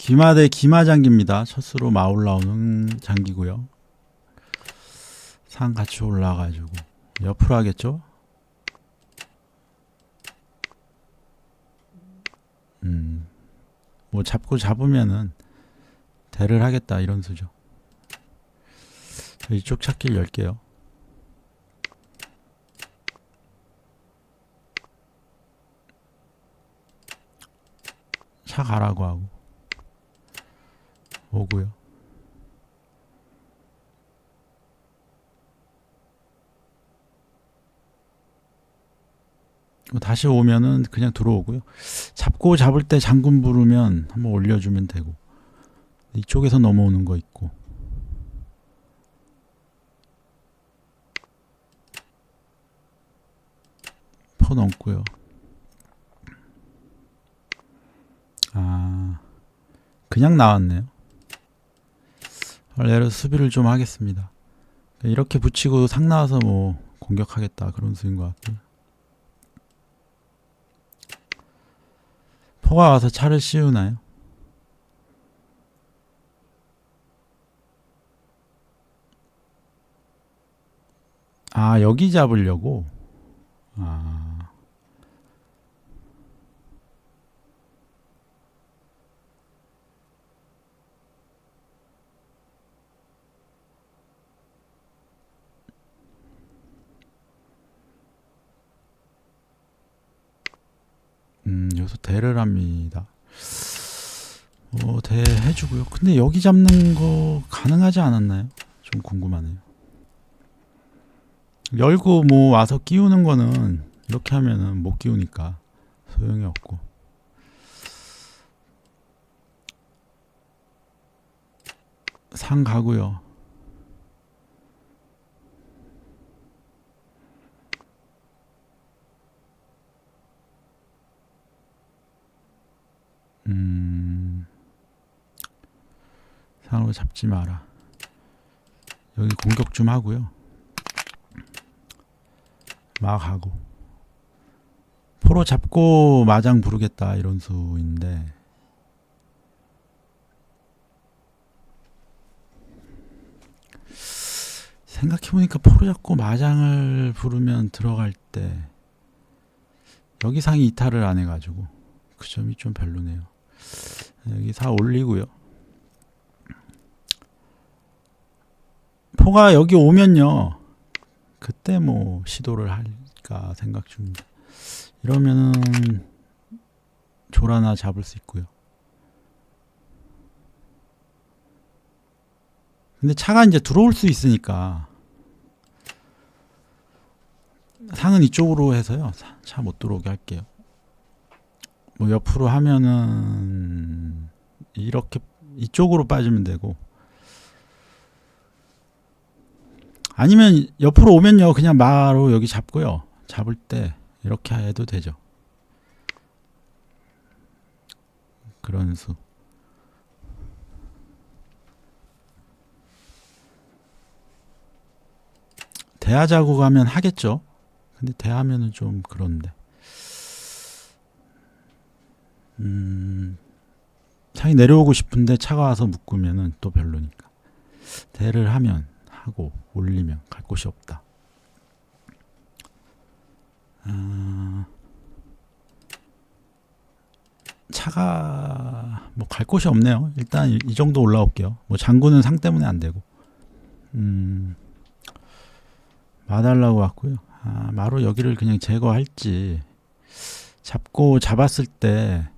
기마대 기마장기입니다. 첫수로 마 올라오는 장기고요. 상 같이 올라가지고 옆으로 하겠죠? 뭐 잡고 잡으면은 대를 하겠다 이런 수죠. 이쪽 찾길 열게요. 차 가라고 하고 오고요. 다시 오면은 그냥 들어오고요. 잡고 잡을 때 장군 부르면 한번 올려주면 되고, 이쪽에서 넘어오는 거 있고, 퍼 넘고요. 아, 그냥 나왔네요. 내려서 수비를 좀 하겠습니다. 이렇게 붙이고 상 나와서 뭐 공격하겠다 그런 수인 것 같고요. 포가 와서 차를 씌우나요? 아, 여기 잡으려고? 아, 여기서 대를 합니다. 대 해주고요. 근데 여기 잡는 거 가능하지 않았나요? 좀 궁금하네요. 열고 뭐 와서 끼우는 거는 이렇게 하면은 못 끼우니까 소용이 없고. 상 가고요. 상으로 잡지 마라. 여기 공격 좀 하고요. 마 가고. 포로 잡고 마장 부르겠다 이런 수인데, 생각해보니까 포로 잡고 마장을 부르면 들어갈 때 여기 상이 이탈을 안 해가지고 그 점이 좀 별로네요. 여기 사 올리고요. 포가 여기 오면요, 그때 뭐 시도를 할까 생각 중입니다. 이러면은 조라나 잡을 수 있고요. 근데 차가 이제 들어올 수 있으니까 상은 이쪽으로 해서요, 차 못 들어오게 할게요. 뭐 옆으로 하면은 이렇게 이쪽으로 빠지면 되고, 아니면 옆으로 오면요 그냥 마로 여기 잡고요, 잡을 때 이렇게 해도 되죠. 그런 수. 대하자고 가면 하겠죠. 근데 대하면은 좀 그런데. 상이 내려오고 싶은데 차가 와서 묶으면은 또 별로니까. 대를 하면 하고 올리면 갈 곳이 없다. 차가 뭐 갈 곳이 없네요. 일단 이 정도 올라올게요. 뭐 장군은 상 때문에 안 되고. 마달라고 왔고요. 마로 여기를 그냥 제거할지, 잡고 잡았을 때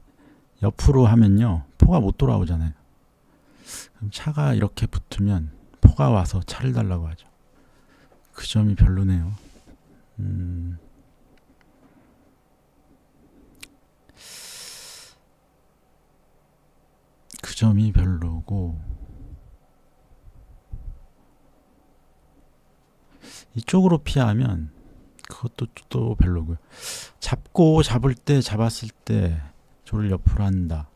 옆으로 하면요 포가 못 돌아오잖아요. 그럼 차가 이렇게 붙으면 포가 와서 차를 달라고 하죠. 그 점이 별로네요. 그 점이 별로고, 이쪽으로 피하면 그것도 또 별로고요. 잡고 잡을 때 잡았을 때 조를 옆으로 한다.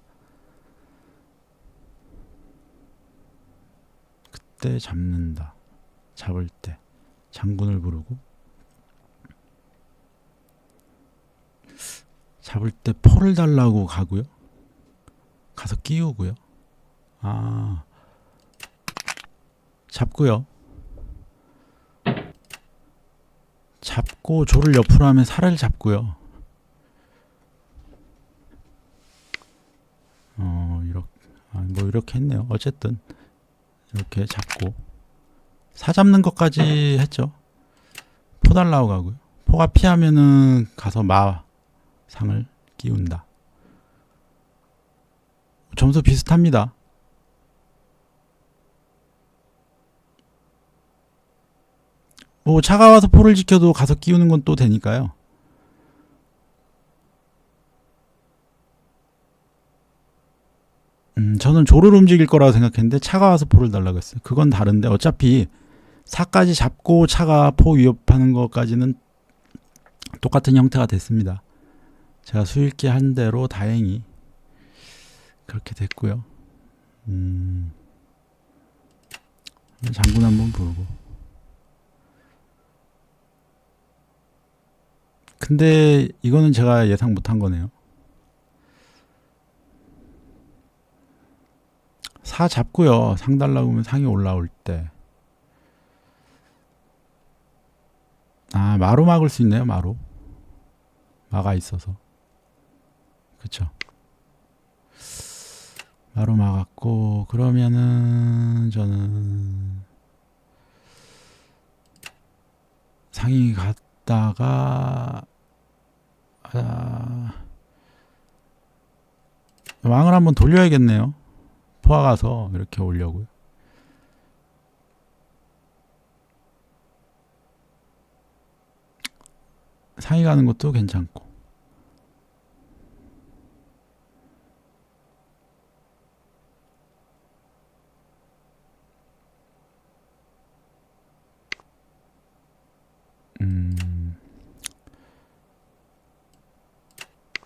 그때 잡는다. 잡을 때 장군을 부르고, 잡을 때 포를 달라고 가고요. 가서 끼우고요. 아, 잡고요. 잡고 조를 옆으로 하면 살을 잡고요. 이렇게 뭐 이렇게 했네요. 어쨌든 이렇게 잡고 사 잡는 것까지 했죠. 포 달라고 가고요. 포가 피하면은 가서 마상을 끼운다. 점수 비슷합니다. 뭐 차가 와서 포를 지켜도 가서 끼우는 건 또 되니까요. 저는 조를 움직일 거라고 생각했는데 차가 와서 포를 달라고 했어요. 그건 다른데 어차피 사까지 잡고 차가 포 위협하는 것까지는 똑같은 형태가 됐습니다. 제가 수읽기 한 대로 다행히 그렇게 됐고요. 장군 한번 부르고. 근데 이거는 제가 예상 못한 거네요. 사 잡고요. 상 달라고 하면 상이 올라올 때. 마로 막을 수 있네요. 마로. 마가 있어서. 그쵸. 마로 막았고 그러면은 저는 상이 갔다가 왕을 한번 돌려야겠네요. 포화 가서 이렇게 오려고요. 상이 가는 것도 괜찮고.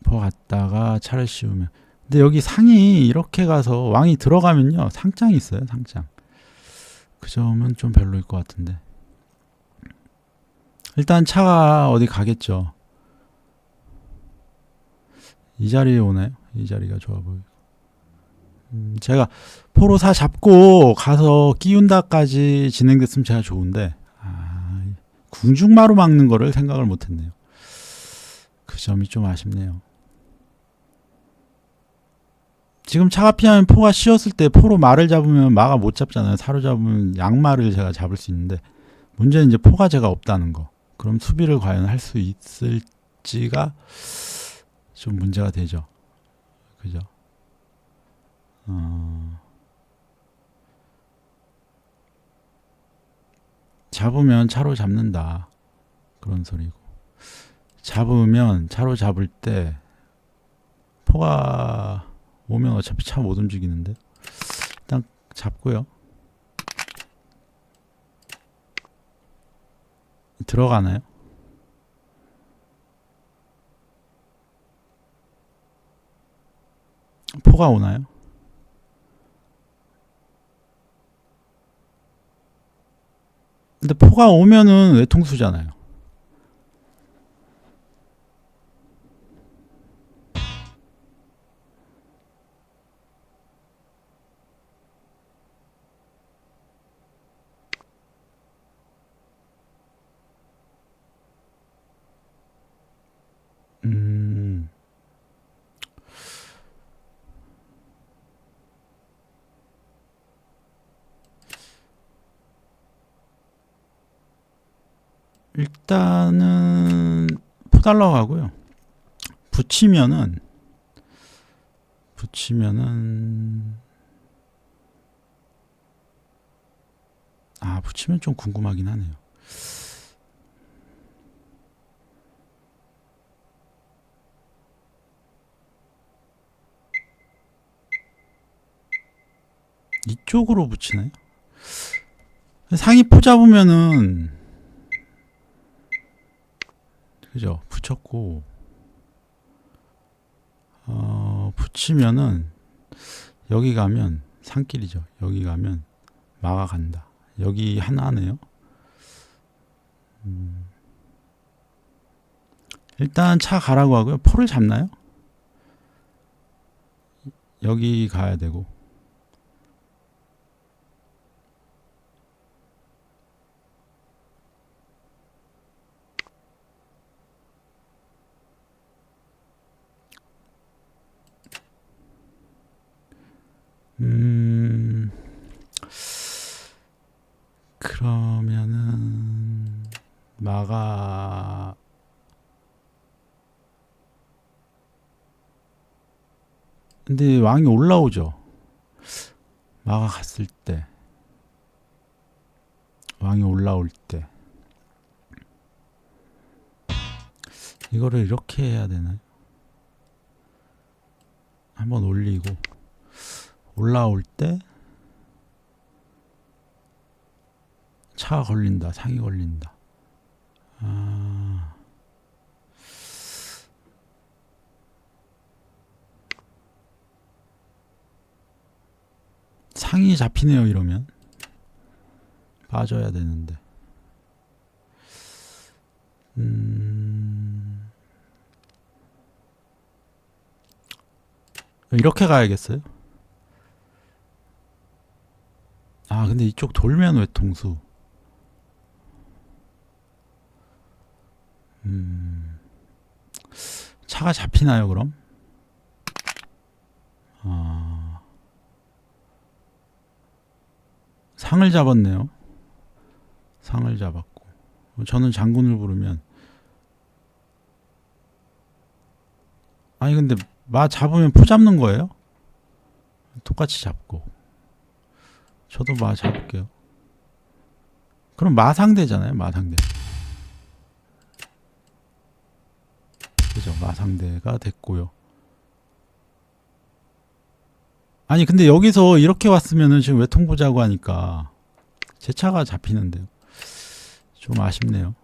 포 갔다가 차를 씌우면. 근데 여기 상이 이렇게 가서 왕이 들어가면요. 상장이 있어요. 상장. 그 점은 좀 별로일 것 같은데. 일단 차가 어디 가겠죠. 이 자리에 오나요? 이 자리가 좋아 보이고. 제가 포로 사 잡고 가서 끼운다까지 진행됐으면 제가 좋은데 궁중마로 막는 거를 생각을 못했네요. 그 점이 좀 아쉽네요. 지금 차가 피하면 포가 씌었을 때 포로 마를 잡으면 마가 못 잡잖아요. 사로 잡으면 양마를 제가 잡을 수 있는데 문제는 이제 포가 제가 없다는 거. 그럼 수비를 과연 할 수 있을지가 좀 문제가 되죠. 그죠? 잡으면 차로 잡는다. 그런 소리고. 잡으면 차로 잡을 때 포가 오면 어차피 차 못 움직이는데 일단 잡고요. 들어가나요? 포가 오나요? 근데 포가 오면은 외통수잖아요. 일단은 포달러 가고요. 붙이면은 붙이면 좀 궁금하긴 하네요. 이쪽으로 붙이나요? 상위 포 잡으면은 그죠? 붙였고 붙이면은 여기 가면 산길이죠. 여기 가면 마가 간다. 여기 하나네요. 일단 차 가라고 하고요. 포를 잡나요? 여기 가야 되고 그러면은 마가 근데 왕이 올라오죠. 마가 갔을 때 왕이 올라올 때 이거를 이렇게 해야 되나요? 한번 올리고 올라올 때 차가 걸린다, 상이 걸린다. 상이 잡히네요. 이러면 빠져야 되는데 이렇게 가야겠어요. 아 근데 이쪽 돌면 외통수. 차가 잡히나요 그럼? 상을 잡았네요. 상을 잡았고 저는 장군을 부르면 아니 근데 마 잡으면 포 잡는 거예요? 똑같이 잡고 저도 마 잡을게요. 그럼 마 상대잖아요. 마 상대. 그죠? 마 상대가 됐고요. 아니 근데 여기서 이렇게 왔으면은 지금 외통 보자고 하니까 제 차가 잡히는데요. 좀 아쉽네요.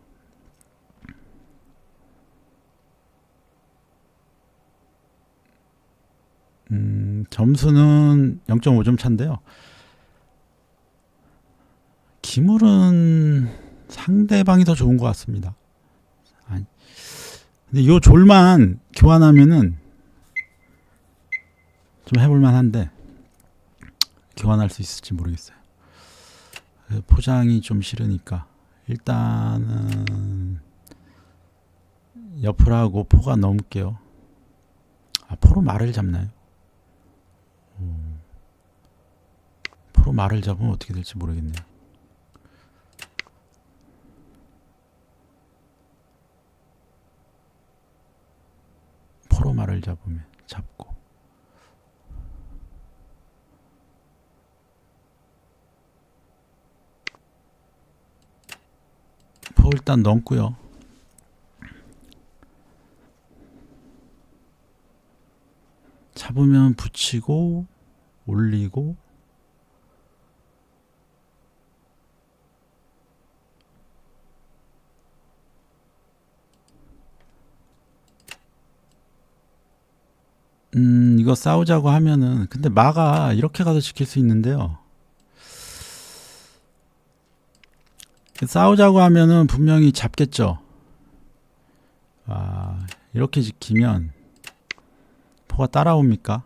점수는 0.5점 차인데요. 기물은 상대방이 더 좋은 것 같습니다. 아니, 근데 요 졸만 교환하면은 좀 해볼만 한데 교환할 수 있을지 모르겠어요. 포장이 좀 싫으니까 일단은 옆을 하고 포가 넘을게요. 아, 포로 말을 잡나요? 포로 말을 잡으면 어떻게 될지 모르겠네요. 포로 말을 잡으면 잡고 포 일단 넘고요. 잡으면 붙이고 올리고 이거 싸우자고 하면은 근데 마가 이렇게 가서 지킬 수 있는데요. 싸우자고 하면은 분명히 잡겠죠. 아, 이렇게 지키면 포가 따라옵니까?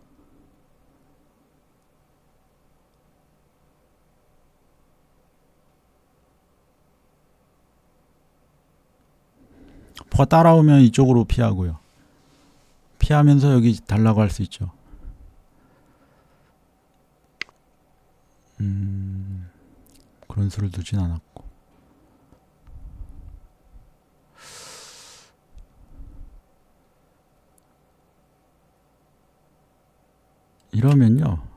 포가 따라오면 이쪽으로 피하고요. 피하면서 여기 달라고 할 수 있죠. 그런 수를 두진 않았고 이러면요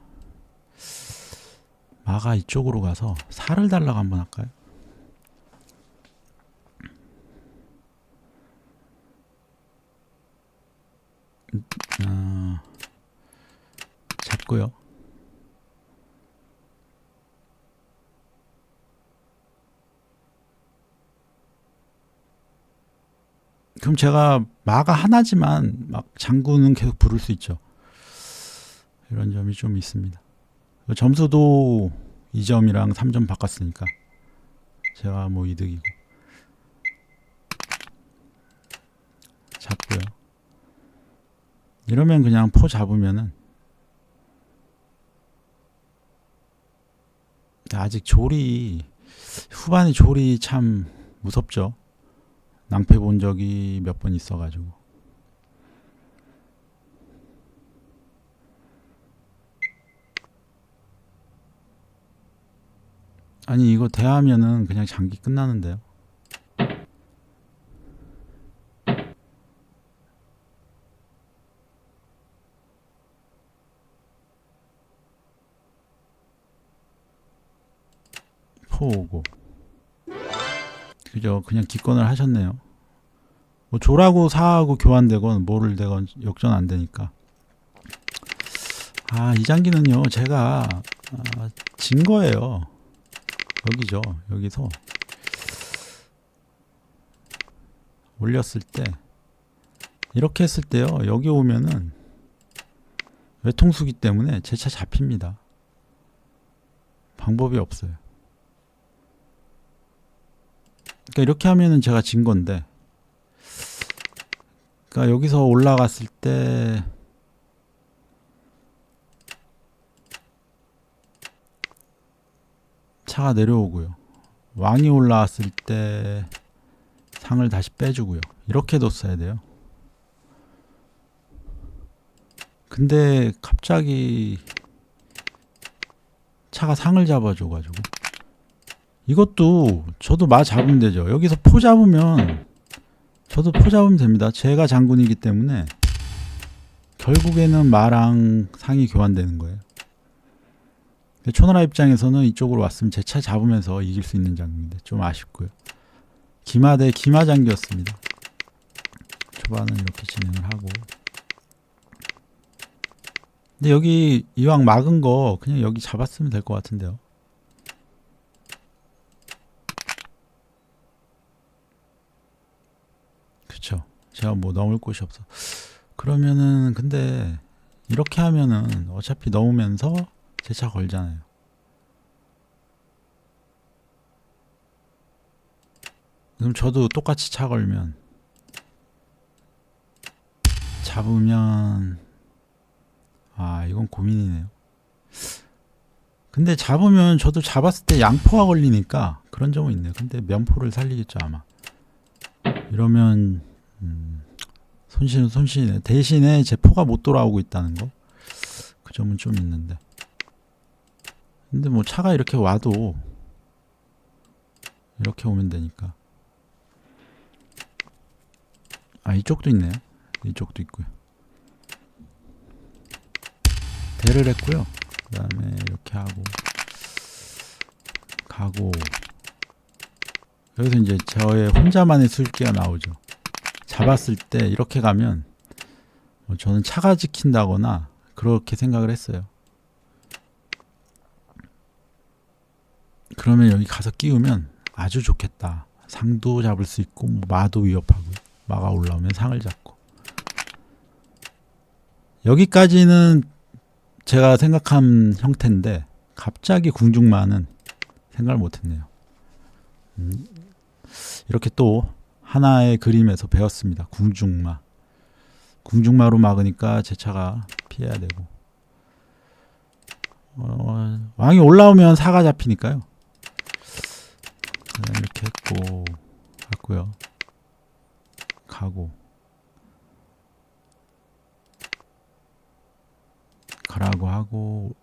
마가 이쪽으로 가서 살을 달라고 한번 할까요? 잡고요. 그럼 제가 마가 하나지만 막 장군은 계속 부를 수 있죠. 이런 점이 좀 있습니다. 점수도 2점이랑 3점 바꿨으니까 제가 뭐 이득이고 잡고요. 이러면 그냥 포 잡으면은 아직 조리 후반에 조리 참 무섭죠. 낭패 본 적이 몇 번 있어가지고 아니 이거 대하면은 그냥 장기 끝나는데요. 포 오고. 그죠? 그냥 기권을 하셨네요. 뭐 조라고 사하고 교환되건 뭐를 되건 역전 안 되니까. 아, 이 장기는요, 제가 진 거예요. 여기죠. 여기서 올렸을 때 이렇게 했을 때요, 여기 오면은 외통수기 때문에 제 차 잡힙니다. 방법이 없어요. 그러니까 이렇게 하면은 제가 진 건데, 그러니까 여기서 올라갔을 때 차가 내려오고요. 왕이 올라왔을 때 상을 다시 빼주고요. 이렇게 뒀어야 돼요. 근데 갑자기 차가 상을 잡아줘가지고, 이것도 저도 마 잡으면 되죠. 여기서 포 잡으면 저도 포 잡으면 됩니다. 제가 장군이기 때문에 결국에는 마랑 상이 교환되는 거예요. 초나라 입장에서는 이쪽으로 왔으면 제 차 잡으면서 이길 수 있는 장기인데 좀 아쉽고요. 기마 대 기마 장기였습니다. 초반은 이렇게 진행을 하고, 근데 여기 이왕 막은 거 그냥 여기 잡았으면 될 것 같은데요. 그쵸. 제가 뭐 넘을 곳이 없어. 그러면은 근데 이렇게 하면은 어차피 넘으면서 제 차 걸잖아요. 그럼 저도 똑같이 차 걸면 잡으면, 아, 이건 고민이네요. 근데 잡으면 저도 잡았을 때 양포가 걸리니까 그런 점은 있네요. 근데 면포를 살리겠죠 아마. 이러면 손실은 손실이네. 대신에 제 포가 못 돌아오고 있다는 거, 그 점은 좀 있는데. 근데 뭐 차가 이렇게 와도 이렇게 오면 되니까. 아, 이쪽도 있네요. 이쪽도 있고요. 대를 했고요. 그 다음에 이렇게 하고 가고, 여기서 이제 저의 혼자만의 술기가 나오죠. 잡았을 때 이렇게 가면 저는 차가 지킨다거나 그렇게 생각을 했어요. 그러면 여기 가서 끼우면 아주 좋겠다. 상도 잡을 수 있고 뭐 마도 위협하고, 마가 올라오면 상을 잡고. 여기까지는 제가 생각한 형태인데 갑자기 궁중마는 생각을 못했네요. 이렇게 또 하나의 그림에서 배웠습니다. 궁중마. 궁중마로 막으니까 제 차가 피해야 되고, 왕이 올라오면 사가 잡히니까요. 이렇게 했고 갔고요. 가고 가라고 하고,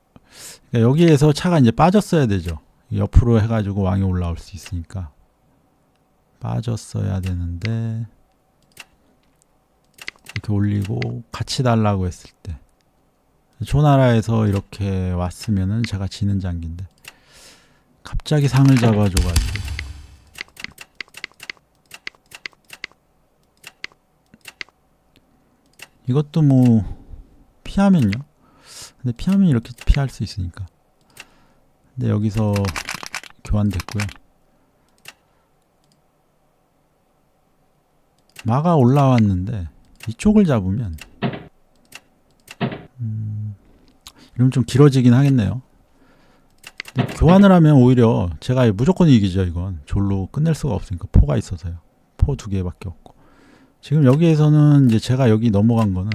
그러니까 여기에서 차가 이제 빠졌어야 되죠. 옆으로 해가지고 왕이 올라올 수 있으니까 빠졌어야 되는데, 이렇게 올리고 같이 달라고 했을 때 초나라에서 이렇게 왔으면은 제가 지는 장기인데 갑자기 상을 잡아줘가지고, 이것도 뭐 피하면요. 근데 피하면 이렇게 피할 수 있으니까. 근데 여기서 교환됐고요. 마가 올라왔는데 이쪽을 잡으면 이러면 좀 길어지긴 하겠네요. 근데 교환을 하면 오히려 제가 무조건 이기죠. 이건 졸로 끝낼 수가 없으니까. 포가 있어서요. 포 2개밖에 없고. 지금 여기에서는 이제 제가 여기 넘어간 거는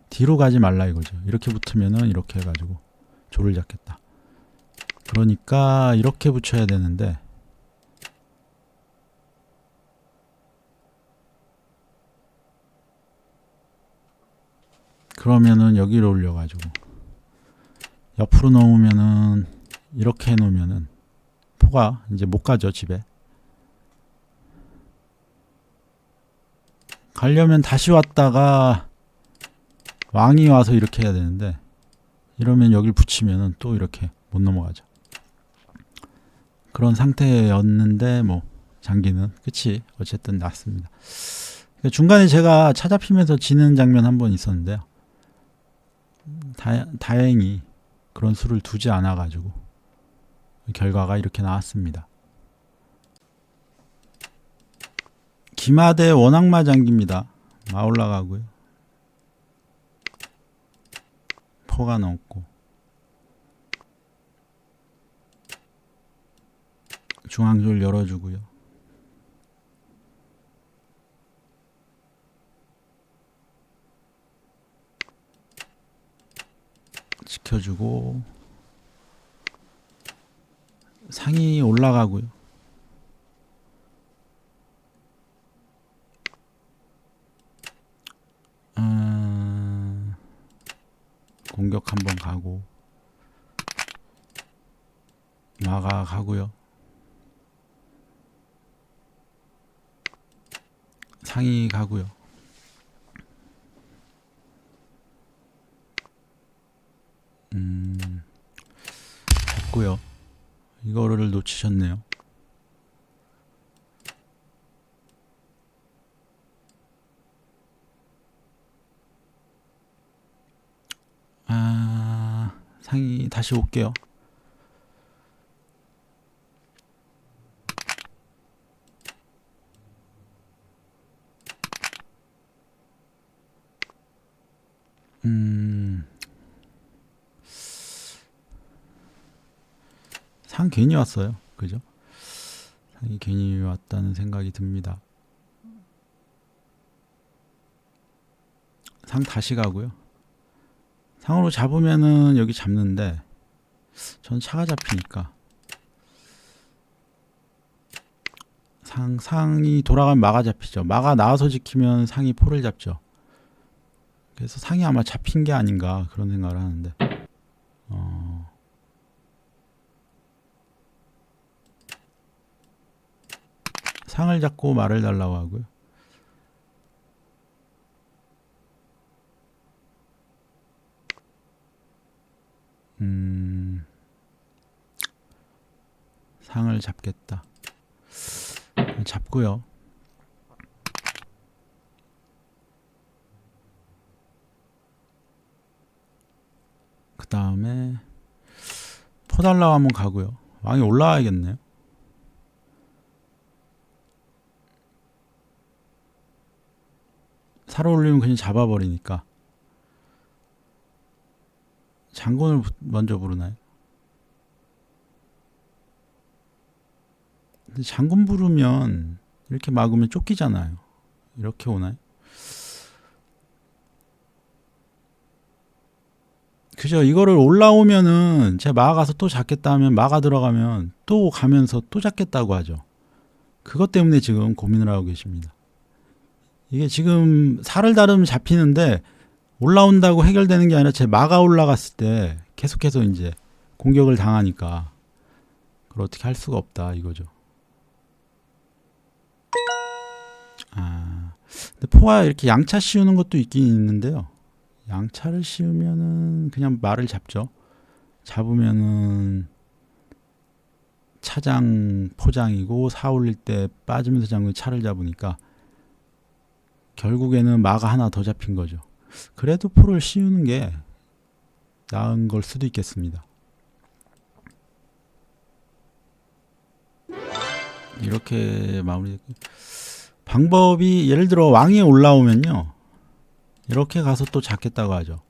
뒤로 가지 말라 이거죠. 이렇게 붙으면은 이렇게 해가지고 조를 잡겠다. 그러니까 이렇게 붙여야 되는데, 그러면은 여기로 올려가지고 옆으로 놓으면은, 이렇게 해놓으면은 포가 이제 못 가죠, 집에. 가려면 다시 왔다가 왕이 와서 이렇게 해야 되는데, 이러면 여길 붙이면은 또 이렇게 못 넘어가죠. 그런 상태였는데 뭐 장기는 끝이 어쨌든 났습니다. 중간에 제가 찾아피면서 지는 장면 한 번 있었는데요. 다행히 그런 수를 두지 않아 가지고 결과가 이렇게 나왔습니다. 기마대 원악마 장기입니다. 마 올라가고요. 포가 넘고 중앙줄 열어주고요. 지켜주고 상이 올라가고요. 공격 한번 가고 마가 가고요. 상이 가고요. 잡고요. 이거를 놓치셨네요. 상이 다시 올게요. 상 괜히 왔어요. 그죠? 상이 괜히 왔다는 생각이 듭니다. 상 다시 가고요. 상으로 잡으면은 여기 잡는데 전 차가 잡히니까 상이 돌아가면 마가 잡히죠. 마가 나와서 지키면 상이 포를 잡죠. 그래서 상이 아마 잡힌 게 아닌가 그런 생각을 하는데 상을 잡고 말을 달라고 하고요. 상을 잡겠다. 잡고요. 그 다음에 포 달라고 한번 가고요. 왕이 올라와야겠네요. 살아 올리면 그냥 잡아버리니까 장군을 먼저 부르나요? 근데 장군 부르면 이렇게 막으면 쫓기잖아요. 이렇게 오나요? 그죠? 이거를 올라오면은 제가 마가 가서 또 잡겠다 하면 마가 들어가면 또 가면서 또 잡겠다고 하죠. 그것 때문에 지금 고민을 하고 계십니다. 이게 지금 살을 다르면 잡히는데 올라온다고 해결되는 게 아니라 제 마가 올라갔을 때 계속해서 이제 공격을 당하니까 그걸 어떻게 할 수가 없다 이거죠. 근데 포가 이렇게 양차 씌우는 것도 있긴 있는데요. 양차를 씌우면은 그냥 말을 잡죠. 잡으면은 차장 포장이고 사 올릴 때 빠지면서 장군이 차를 잡으니까 결국에는 마가 하나 더 잡힌 거죠. 그래도 포를 씌우는 게 나은 걸 수도 있겠습니다. 이렇게 마무리됐고 방법이 예를 들어 왕이 올라오면요. 이렇게 가서 또 잡겠다고 하죠.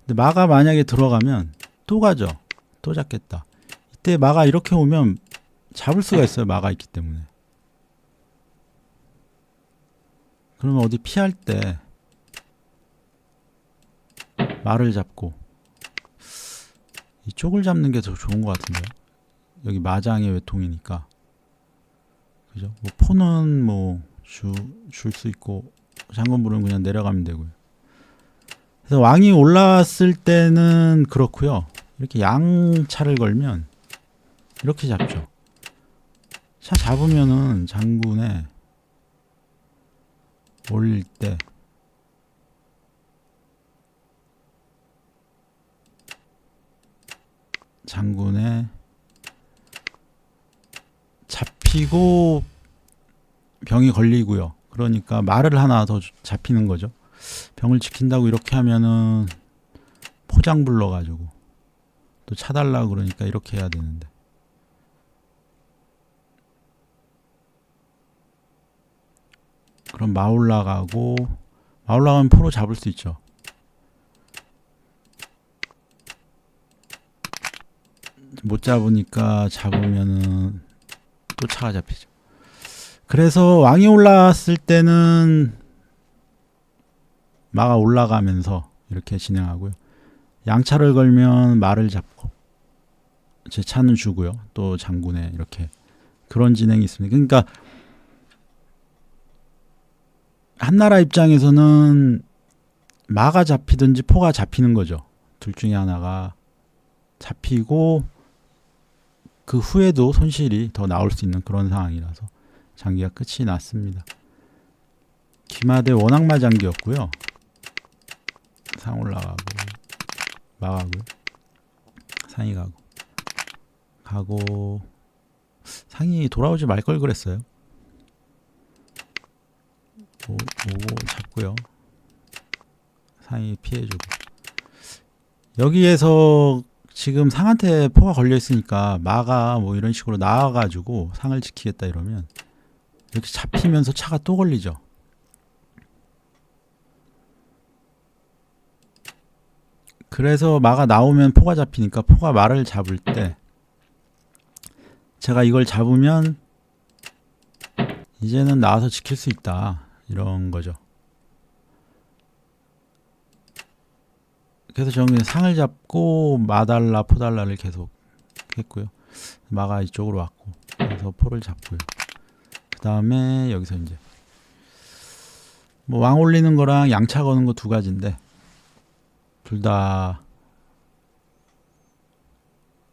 근데 마가 만약에 들어가면 또 가죠. 또 잡겠다. 이때 마가 이렇게 오면 잡을 수가 있어요. 마가 있기 때문에. 그러면 어디 피할 때 말을 잡고 이쪽을 잡는 게 더 좋은 것 같은데요. 여기 마장의 외통이니까. 그죠? 뭐 포는 뭐 줄 수 있고 장군 부르면 그냥 내려가면 되고요. 그래서 왕이 올라왔을 때는 그렇고요. 이렇게 양차를 걸면 이렇게 잡죠. 차 잡으면은 장군에 올릴 때 장군에 잡히고 병이 걸리고요. 그러니까 말을 하나 더 잡히는 거죠. 병을 지킨다고 이렇게 하면은 포장 불러가지고 또 차달라고 그러니까 이렇게 해야 되는데, 그럼 마 올라가면 포로 잡을 수 있죠. 못 잡으니까 잡으면은 또 차가 잡히죠. 그래서 왕이 올라왔을 때는 마가 올라가면서 이렇게 진행하고요. 양차를 걸면 말을 잡고 제 차는 주고요. 또 장군에 이렇게 그런 진행이 있습니다. 그러니까 한나라 입장에서는 마가 잡히든지 포가 잡히는 거죠. 둘 중에 하나가 잡히고 그 후에도 손실이 더 나올 수 있는 그런 상황이라서 장기가 끝이 났습니다. 기마대 원악마 장기였고요. 상 올라가고 마가고요. 상이 가고 상이 돌아오지 말 걸 그랬어요. 오고 잡고요. 상이 피해주고. 여기에서 지금 상한테 포가 걸려 있으니까 마가 뭐 이런 식으로 나와가지고 상을 지키겠다 이러면 이렇게 잡히면서 차가 또 걸리죠. 그래서 마가 나오면 포가 잡히니까 포가 마를 잡을 때 제가 이걸 잡으면 이제는 나와서 지킬 수 있다 이런 거죠. 그래서 저는 상을 잡고 마달라 포달라를 계속 했고요. 마가 이쪽으로 왔고 그래서 포를 잡고요. 그 다음에 여기서 이제 뭐 왕 올리는 거랑 양차 거는 거 두 가지인데 둘 다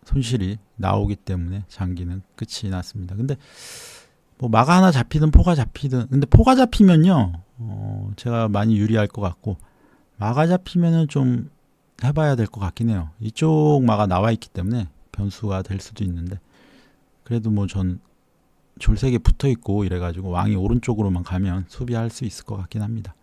손실이 나오기 때문에 장기는 끝이 났습니다. 근데 뭐 마가 하나 잡히든 포가 잡히든, 근데 포가 잡히면요 제가 많이 유리할 것 같고 마가 잡히면은 좀 해봐야 될 것 같긴 해요. 이쪽 마가 나와 있기 때문에 변수가 될 수도 있는데, 그래도 뭐 전 졸색에 붙어 있고 이래가지고 왕이 오른쪽으로만 가면 수비할 수 있을 것 같긴 합니다.